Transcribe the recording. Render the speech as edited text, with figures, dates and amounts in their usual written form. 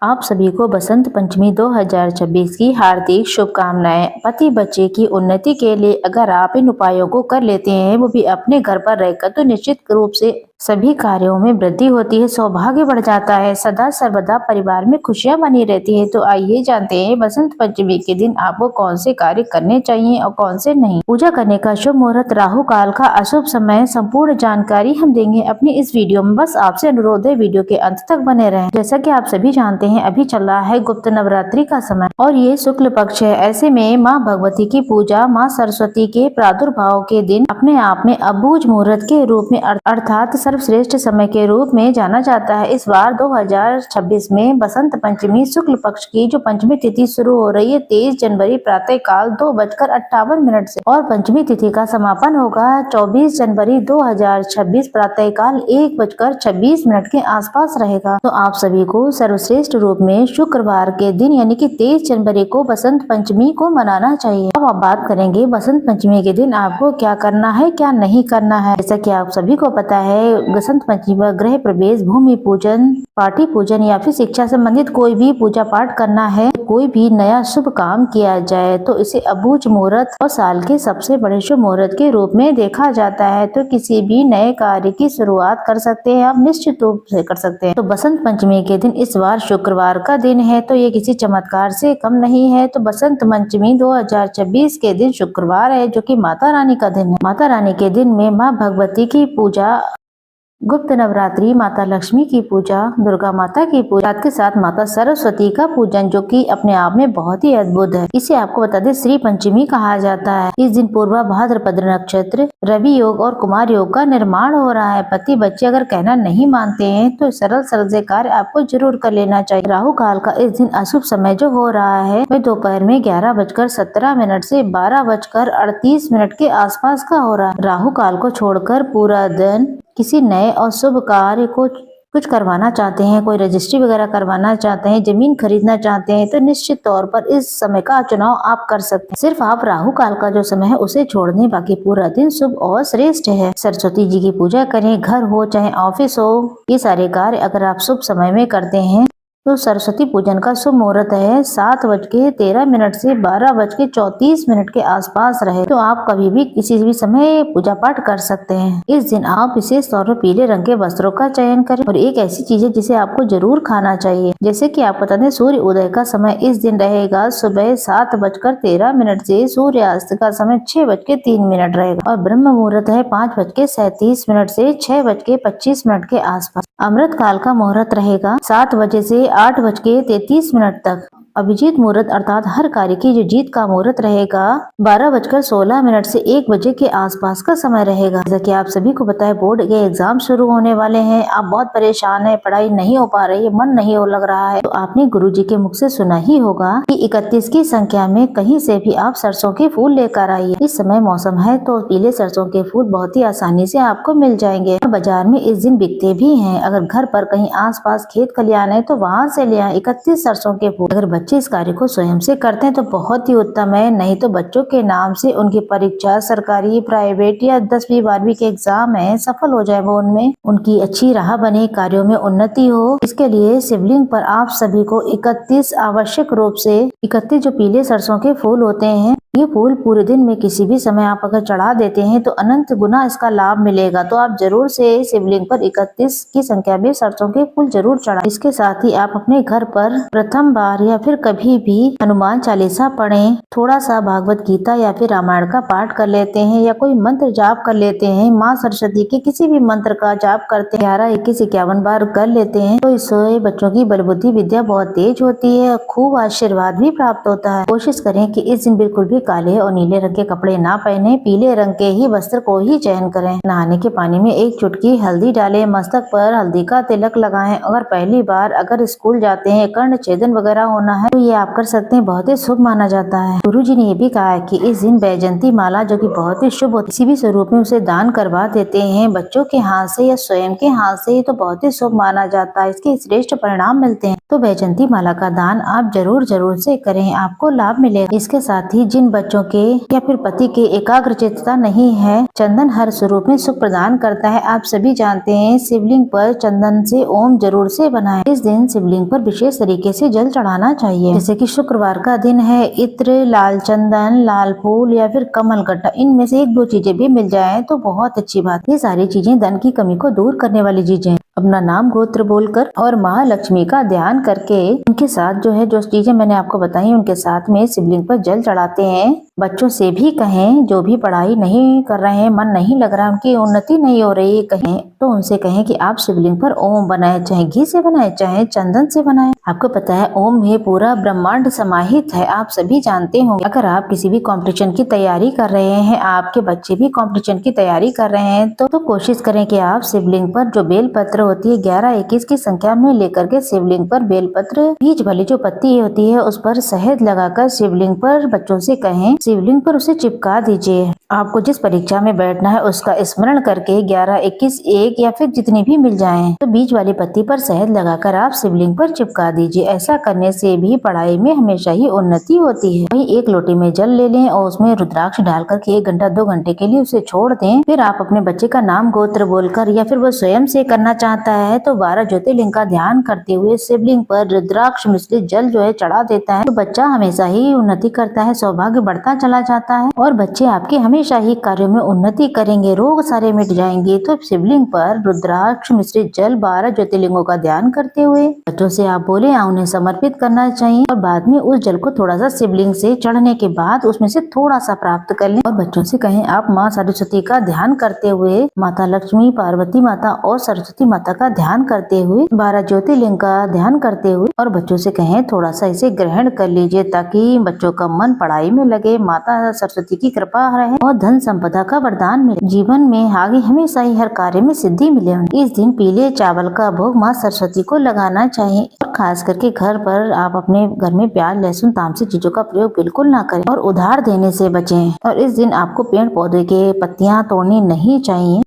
आप सभी को बसंत पंचमी 2026 की हार्दिक शुभकामनाएं। पति बच्चे की उन्नति के लिए अगर आप इन उपायों को कर लेते हैं, वो भी अपने घर पर रहकर, तो निश्चित रूप से सभी कार्यों में वृद्धि होती है, सौभाग्य बढ़ जाता है, सदा सर्वदा परिवार में खुशियां बनी रहती है। तो आइए जानते हैं बसंत पंचमी के दिन आपको कौन से कार्य करने चाहिए और कौन से नहीं। पूजा करने का शुभ मुहूर्त, राहु काल का अशुभ समय, संपूर्ण जानकारी हम देंगे अपनी इस वीडियो में। बस आपसे अनुरोध है वीडियो के अंत तक बने रहें। जैसा कि आप सभी जानते हैं अभी चल रहा है गुप्त नवरात्रि का समय और ये शुक्ल पक्ष है। ऐसे में माँ भगवती की पूजा, माँ सरस्वती के प्रादुर्भाव के दिन अपने आप में अबूझ मुहूर्त के रूप में अर्थात सर्वश्रेष्ठ समय के रूप में जाना जाता है। इस बार 2026 में बसंत पंचमी शुक्ल पक्ष की जो पंचमी तिथि शुरू हो रही है 23 जनवरी प्रातः काल 2:58 से और पंचमी तिथि का समापन होगा 24 जनवरी 2026 प्रातः काल 1:26 के आसपास रहेगा। तो आप सभी को सर्वश्रेष्ठ रूप में शुक्रवार के दिन यानी कि 23 जनवरी को बसंत पंचमी को मनाना चाहिए। अब आप बात करेंगे बसंत पंचमी के दिन आपको क्या करना है, क्या नहीं करना है। जैसा कि आप सभी को पता है बसंत पंचमी पर गृह प्रवेश, भूमि पूजन, पाठी पूजन या फिर शिक्षा संबंधित कोई भी पूजा पाठ करना है, कोई भी नया शुभ काम किया जाए तो इसे अबूझ मुहूर्त और साल के सबसे बड़े शुभ मुहूर्त के रूप में देखा जाता है। तो किसी भी नए कार्य की शुरुआत कर सकते हैं, आप निश्चित रूप से कर सकते हैं। तो बसंत पंचमी के दिन इस बार शुक्रवार का दिन है, तो ये किसी चमत्कार से कम नहीं है। तो बसंत पंचमी 2026 के दिन शुक्रवार है, जो कि माता रानी का दिन है। माता रानी के दिन में माँ भगवती की पूजा, गुप्त नवरात्रि, माता लक्ष्मी की पूजा, दुर्गा माता की पूजा, साथ के साथ माता सरस्वती का पूजन, जो कि अपने आप में बहुत ही अद्भुत है। इसे आपको बता दें श्री पंचमी कहा जाता है। इस दिन पूर्वा भाद्रपद नक्षत्र, रवि योग और कुमार योग का निर्माण हो रहा है। पति बच्चे अगर कहना नहीं मानते हैं तो सरल सरल से कार्य आपको जरूर कर लेना चाहिए। राहु काल का इस दिन अशुभ समय जो हो रहा है वह दोपहर में 11:17 से 12:38 के आसपास का हो रहा है। राहु काल को छोड़कर पूरा दिन किसी नए और शुभ कार्य को कुछ करवाना चाहते हैं, कोई रजिस्ट्री वगैरह करवाना चाहते हैं, जमीन खरीदना चाहते हैं, तो निश्चित तौर पर इस समय का चुनाव आप कर सकते हैं। सिर्फ आप राहु काल का जो समय है उसे छोड़ दें, बाकी पूरा दिन शुभ और श्रेष्ठ है। सरस्वती जी की पूजा करें, घर हो चाहे ऑफिस हो, ये सारे कार्य अगर आप शुभ समय में करते हैं तो सरस्वती पूजन का शुभ मुहूर्त है 7:13 से 12:34 के आसपास रहे। तो आप कभी भी किसी भी समय पूजा पाठ कर सकते हैं। इस दिन आप विशेष तौर पर पीले रंग के वस्त्रों का चयन करें और एक ऐसी चीज है जिसे आपको जरूर खाना चाहिए। जैसे कि आप बता दें सूर्य उदय का समय इस दिन रहेगा सुबह 7:13 से सूर्यास्त का समय 6:03 रहेगा और ब्रह्म मुहूर्त है 5:37 से 6:25 के आसपास। अमृत काल का मुहूर्त रहेगा 7 बजे से 8:33 तक। अभिजीत मुहूर्त अर्थात हर कार्य की जो जीत का मुहूर्त रहेगा 12:16 से 1 बजे के आसपास का समय रहेगा। जैसा कि आप सभी को पता है बोर्ड के एग्जाम शुरू होने वाले हैं, आप बहुत परेशान है, पढ़ाई नहीं हो पा रही है, मन नहीं हो लग रहा है, तो आपने गुरुजी के मुख से सुना ही होगा कि 31 की संख्या में कहीं से भी आप सरसों के फूल लेकर आइए। इस समय मौसम है तो पीले सरसों के फूल बहुत ही आसानी से आपको मिल जाएंगे। बाजार में इस दिन बिकते भी हैं। अगर घर पर कहीं आस पास खेत खलियान है तो वहाँ से ले आए 31 सरसों के फूल। अगर बच्चे इस कार्य को स्वयं से करते हैं तो बहुत ही उत्तम है, नहीं तो बच्चों के नाम से उनकी परीक्षा, सरकारी, प्राइवेट या 10वीं 12वीं के एग्जाम है, सफल हो जाए वो, उनमें उनकी अच्छी राह बने, कार्यों में उन्नति हो। इसके लिए शिवलिंग पर आप सभी को 31 आवश्यक रूप से 31 जो पीले सरसों के फूल होते हैं, ये फूल पूरे दिन में किसी भी समय आप अगर चढ़ा देते हैं तो अनंत गुना इसका लाभ मिलेगा। तो आप जरूर से शिवलिंग पर 31 की संख्या में सरसों के फूल जरूर चढ़ाएं। इसके साथ ही आप अपने घर पर प्रथम बार या फिर कभी भी हनुमान चालीसा पढ़ें, थोड़ा सा भागवत गीता या फिर रामायण का पाठ कर लेते हैं या कोई मंत्र जाप कर लेते हैं, माँ सरस्वती के किसी भी मंत्र का जाप करते हैं 11, 21, 51 बार कर लेते हैं तो इससे बच्चों की बलबुद्धि विद्या बहुत तेज होती है, खूब आशीर्वाद भी प्राप्त होता है। कोशिश करें कि इस दिन बिल्कुल भी काले और नीले रंग के कपड़े ना पहने, पीले रंग के ही वस्त्र को ही चयन करें। नहाने के पानी में 1 चुटकी हल्दी डालें, मस्तक पर हल्दी का तिलक लगाएं। अगर पहली बार अगर स्कूल जाते हैं, कर्ण छेदन वगैरह होना है तो ये आप कर सकते हैं, बहुत ही शुभ माना जाता है। गुरुजी ने ये भी कहा है कि इस दिन बैजंती माला जो कि बहुत ही शुभ होती है, किसी भी स्वरूप में उसे दान करवा देते हैं बच्चों के हाथ से या स्वयं के हाथ से, तो बहुत ही शुभ माना जाता है, इसके श्रेष्ठ परिणाम मिलते हैं। तो बैजंती माला का दान आप जरूर से करें, आपको लाभ मिलेगा। इसके साथ ही जिन इन बच्चों के या फिर पति के एकाग्रचित्तता नहीं है। चंदन हर स्वरूप में सुख प्रदान करता है। आप सभी जानते हैं शिवलिंग पर चंदन से ओम जरूर से बनाएं। इस दिन शिवलिंग पर विशेष तरीके से जल चढ़ाना चाहिए। जैसे कि शुक्रवार का दिन है, इत्र, लाल चंदन, लाल फूल या फिर कमल गट्टा, इनमें से एक दो चीजें भी मिल जाए तो बहुत अच्छी बात। ये सारी चीजें धन की कमी को दूर करने वाली चीजें। अपना नाम गोत्र बोलकर और महालक्ष्मी का ध्यान करके उनके साथ जो है जो चीजें मैंने आपको बताई उनके साथ में शिवलिंग पर जल चढ़ाते हैं। बच्चों से भी कहें जो भी पढ़ाई नहीं कर रहे हैं, मन नहीं लग रहा, उनकी उन्नति नहीं हो रही, कहें तो उनसे कहें कि आप शिवलिंग पर ओम बनाए, चाहे घी से बनाए चाहे चंदन से बनाए। आपको पता है ओम में पूरा ब्रह्मांड समाहित है, आप सभी जानते होंगे। अगर आप किसी भी कंपटीशन की तैयारी कर रहे हैं, आपके बच्चे भी कंपटीशन की तैयारी कर रहे हैं तो कोशिश करें कि आप शिवलिंग पर जो बेलपत्र होती है 11-21 की संख्या में लेकर के शिवलिंग पर बेलपत्र, बीज वाली जो पत्ती होती है उस पर शहद लगाकर शिवलिंग पर बच्चों से कहें शिवलिंग पर उसे चिपका दीजिए। आपको जिस परीक्षा में बैठना है उसका स्मरण करके 11, 21, 1 या फिर जितनी भी मिल जाएं तो बीज वाली पत्ती पर शहद लगाकर आप शिवलिंग पर चिपका दीजिए। ऐसा करने से भी पढ़ाई में हमेशा ही उन्नति होती है। वहीं एक लोटे में जल ले लें और उसमें रुद्राक्ष डालकर के 1 घंटा 2 घंटे के लिए उसे छोड़ दें। फिर आप अपने बच्चे का नाम गोत्र बोलकर या फिर वो स्वयं से करना चाहता है तो 12 ज्योतिर्लिंग का ध्यान करते हुए शिवलिंग पर रुद्राक्ष मिश्रित जल जो है चढ़ा देता है तो बच्चा हमेशा ही उन्नति करता है, सौभाग्य बढ़ता चला जाता है और बच्चे आपके हमेशा ही कार्यों में उन्नति करेंगे, रोग सारे मिट जाएंगे। तो शिवलिंग पर रुद्राक्ष मिश्रित जल 12 ज्योतिर्लिंगों का ध्यान करते हुए बच्चों से आप बोले उन्हें समर्पित करना चाहिए और बाद में उस जल को थोड़ा सा शिवलिंग से चढ़ने के बाद उसमें से थोड़ा सा प्राप्त कर लें और बच्चों से कहें आप माँ सरस्वती का ध्यान करते हुए, माता लक्ष्मी, पार्वती माता और सरस्वती माता का ध्यान करते हुए, 12 ज्योतिर्लिंग का ध्यान करते हुए और बच्चों से कहें थोड़ा सा इसे ग्रहण कर लीजिए ताकि बच्चों का मन पढ़ाई में लगे, माता सरस्वती की कृपा रहे और धन संपदा का वरदान मिले, जीवन में आगे हमेशा ही हर कार्य में सिद्धि मिले। इस दिन पीले चावल का भोग माँ सरस्वती को लगाना चाहिए और खास करके घर पर आप अपने घर में प्याज, लहसुन, तामसिक चीजों का प्रयोग बिल्कुल ना करें और उधार देने से बचें। और इस दिन आपको पेड़ पौधे के पत्तियां तोड़नी नहीं चाहिए